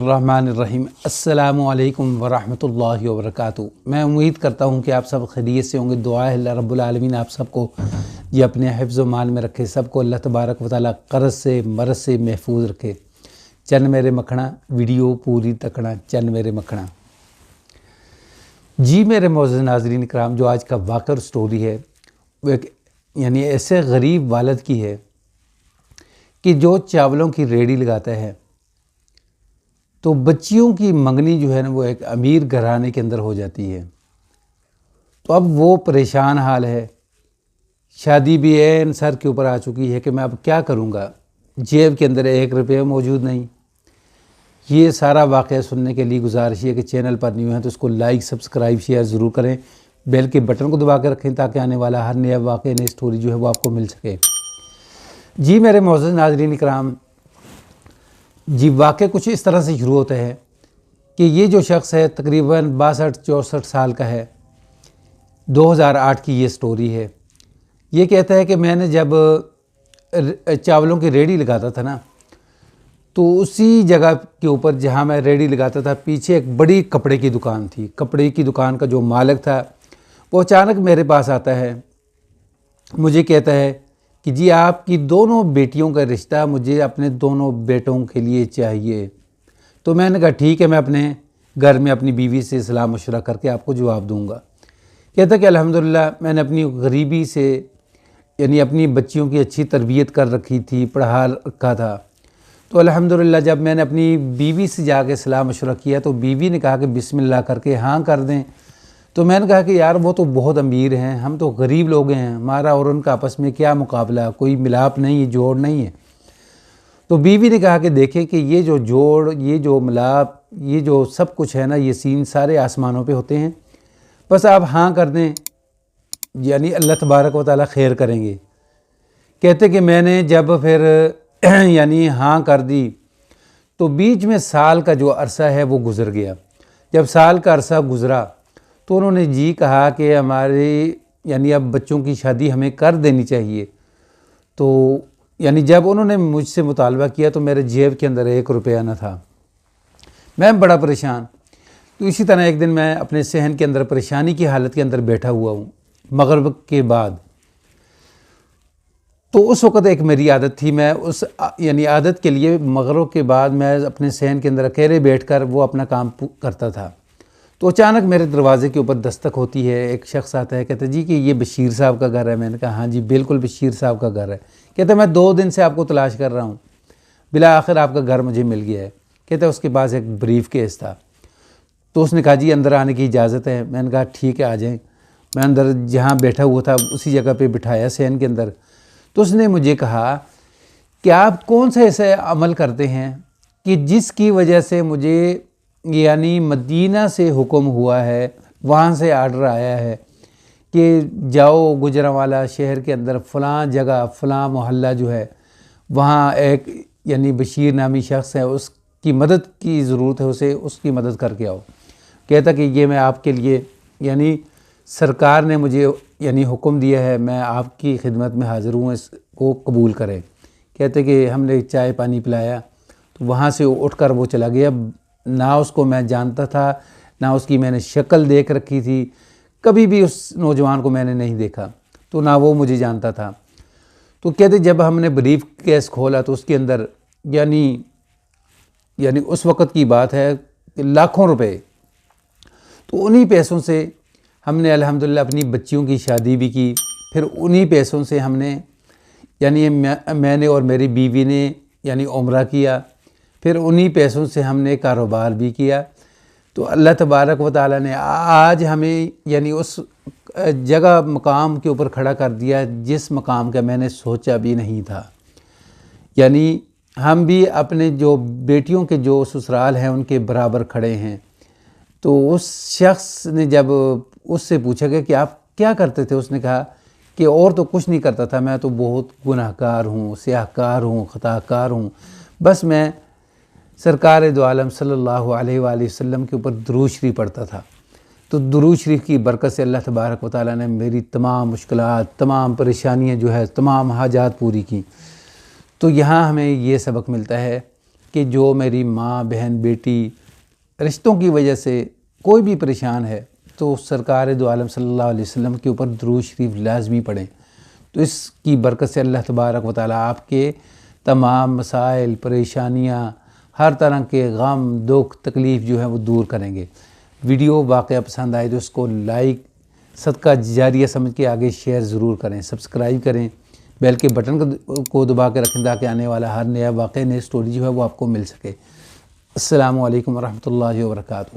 الرحمن السلام علیکم ورحمۃ اللہ وبرکاتہ۔ میں امید کرتا ہوں کہ آپ سب خیریت سے ہوں گے۔ دعا ہے اللہ رب العالمین آپ سب کو یہ اپنے حفظ و مان میں رکھے، سب کو اللہ تبارک و تعالیٰ قرض سے مرض سے محفوظ رکھے۔ چند میرے مکھنا ویڈیو پوری تکنا، چند میرے مکھنا۔ جی میرے معزز ناظرین کرام، جو آج کا واقعہ سٹوری ہے وہ ایک ایسے غریب والد کی ہے کہ جو چاولوں کی ریڑھی لگاتا ہے، تو بچیوں کی منگنی جو ہے نا وہ ایک امیر گھرانے کے اندر ہو جاتی ہے۔ تو اب وہ پریشان حال ہے، شادی بھی ہے، سر کے اوپر آ چکی ہے کہ میں اب کیا کروں گا، جیب کے اندر 1 روپیہ موجود نہیں۔ یہ سارا واقعہ سننے کے لیے گزارش ہے کہ چینل پر نیو ہیں تو اس کو لائک سبسکرائب شیئر ضرور کریں، بیل کے بٹن کو دبا کے رکھیں تاکہ آنے والا ہر نیا واقعہ نئی سٹوری جو ہے وہ آپ کو مل سکے۔ جی میرے معزز ناظرین کرام، جی واقعہ کچھ اس طرح سے شروع ہوتا ہے کہ یہ جو شخص ہے تقریباً 62-64 سال کا ہے، 2008 کی یہ سٹوری ہے۔ یہ کہتا ہے کہ میں نے جب چاولوں کی ریڑھی لگاتا تھا نا، تو اسی جگہ کے اوپر جہاں میں ریڑھی لگاتا تھا پیچھے ایک بڑی کپڑے کی دکان تھی۔ کپڑے کی دکان کا جو مالک تھا وہ اچانک میرے پاس آتا ہے، مجھے کہتا ہے کہ جی آپ کی دونوں بیٹیوں کا رشتہ مجھے اپنے دونوں بیٹوں کے لیے چاہیے۔ تو میں نے کہا ٹھیک ہے، میں اپنے گھر میں اپنی بیوی سے صلاح مشورہ کر کے آپ کو جواب دوں گا۔ کہتا کہ الحمدللہ میں نے اپنی غریبی سے اپنی بچیوں کی اچھی تربیت کر رکھی تھی، پڑھا رکھا تھا۔ تو الحمدللہ جب میں نے اپنی بیوی سے جا کے صلاح مشورہ کیا تو بیوی نے کہا کہ بسم اللہ کر کے ہاں کر دیں۔ تو میں نے کہا کہ یار وہ تو بہت امیر ہیں، ہم تو غریب لوگ ہیں، ہمارا اور ان کا آپس میں کیا مقابلہ، کوئی ملاپ نہیں ہے، جوڑ نہیں ہے۔ تو بیوی نے کہا کہ دیکھیں کہ یہ جو جوڑ، یہ جو ملاپ، یہ جو سب کچھ ہے نا، یہ سین سارے آسمانوں پہ ہوتے ہیں، بس آپ ہاں کر دیں، اللہ تبارک و تعالیٰ خیر کریں گے۔ کہتے کہ میں نے جب پھر ہاں کر دی تو بیچ میں سال کا جو عرصہ ہے وہ گزر گیا۔ جب سال کا عرصہ گزرا تو انہوں نے جی کہا کہ ہمارے اب بچوں کی شادی ہمیں کر دینی چاہیے۔ تو جب انہوں نے مجھ سے مطالبہ کیا تو میرے جیب کے اندر 1 روپیہ نہ تھا، میں بڑا پریشان۔ تو اسی طرح ایک دن میں اپنے صحن کے اندر پریشانی کی حالت کے اندر بیٹھا ہوا ہوں مغرب کے بعد۔ تو اس وقت ایک میری عادت تھی، میں اس عادت کے لیے مغرب کے بعد میں اپنے صحن کے اندر اکیلے بیٹھ کر وہ اپنا کام کرتا تھا۔ تو اچانک میرے دروازے کے اوپر دستک ہوتی ہے، ایک شخص آتا ہے، کہتا جی کہ یہ بشیر صاحب کا گھر ہے۔ میں نے کہا ہاں جی بالکل بشیر صاحب کا گھر ہے۔ کہتا میں 2 دن سے آپ کو تلاش کر رہا ہوں، بالآخر آپ کا گھر مجھے مل گیا ہے۔ کہتا اس کے پاس ایک بریف کیس تھا۔ تو اس نے کہا جی اندر آنے کی اجازت ہے۔ میں نے کہا ٹھیک ہے آ جائیں۔ میں اندر جہاں بیٹھا ہوا تھا اسی جگہ پہ بٹھایا صحن کے اندر۔ تو اس نے مجھے کہا کہ آپ کون سے ایسے عمل کرتے ہیں کہ جس کی وجہ سے مجھے مدینہ سے حکم ہوا ہے، وہاں سے آرڈر آیا ہے کہ جاؤ گجرانوالہ شہر کے اندر فلاں جگہ فلاں محلہ جو ہے وہاں ایک بشیر نامی شخص ہے، اس کی مدد کی ضرورت ہے، اسے اس کی مدد کر کے آؤ۔ کہتا کہ یہ میں آپ کے لیے سرکار نے مجھے حکم دیا ہے، میں آپ کی خدمت میں حاضر ہوں، اس کو قبول کریں۔ کہتے کہ ہم نے چائے پانی پلایا تو وہاں سے اٹھ کر وہ چلا گیا۔ نہ اس کو میں جانتا تھا، نہ اس کی میں نے شکل دیکھ رکھی تھی، کبھی بھی اس نوجوان کو میں نے نہیں دیکھا، تو نہ وہ مجھے جانتا تھا۔ تو کہتے جب ہم نے بریف کیس کھولا تو اس کے اندر اس وقت کی بات ہے کہ لاکھوں روپے۔ تو انہی پیسوں سے ہم نے الحمدللہ اپنی بچیوں کی شادی بھی کی، پھر انہی پیسوں سے ہم نے میں نے اور میری بیوی نے عمرہ کیا، پھر انہی پیسوں سے ہم نے کاروبار بھی کیا۔ تو اللہ تبارک و تعالیٰ نے آج ہمیں اس جگہ مقام کے اوپر کھڑا کر دیا جس مقام کا میں نے سوچا بھی نہیں تھا۔ ہم بھی اپنے جو بیٹیوں کے جو سسرال ہیں ان کے برابر کھڑے ہیں۔ تو اس شخص نے جب اس سے پوچھا گیا کہ آپ کیا کرتے تھے، اس نے کہا کہ اور تو کچھ نہیں کرتا تھا، میں تو بہت گناہ کار ہوں، سیاہ کار ہوں، خطا کار ہوں، بس میں سرکار دو عالم صلی اللہ علیہ وآلہ وسلم کے اوپر درود شریف پڑھتا تھا۔ تو درود شریف کی برکت سے اللہ تبارک و تعالیٰ نے میری تمام مشکلات، تمام پریشانیاں جو ہے، تمام حاجات پوری کی۔ تو یہاں ہمیں یہ سبق ملتا ہے کہ جو میری ماں بہن بیٹی رشتوں کی وجہ سے کوئی بھی پریشان ہے تو سرکار دو عالم صلی اللہ علیہ وسلم کے اوپر درود شریف لازمی پڑھیں، تو اس کی برکت سے اللہ تبارک و تعالیٰ آپ کے تمام مسائل، پریشانیاں، ہر طرح کے غم، دکھ، تکلیف جو ہے وہ دور کریں گے۔ ویڈیو واقعہ پسند آئے تو اس کو لائک، صدقہ جاریہ سمجھ کے آگے شیئر ضرور کریں، سبسکرائب کریں، بیل کے بٹن کو دبا کے رکھیں تاکہ آنے والا ہر نیا واقعہ، نئی سٹوری جو ہے وہ آپ کو مل سکے۔ السلام علیکم ورحمۃ اللہ وبرکاتہ۔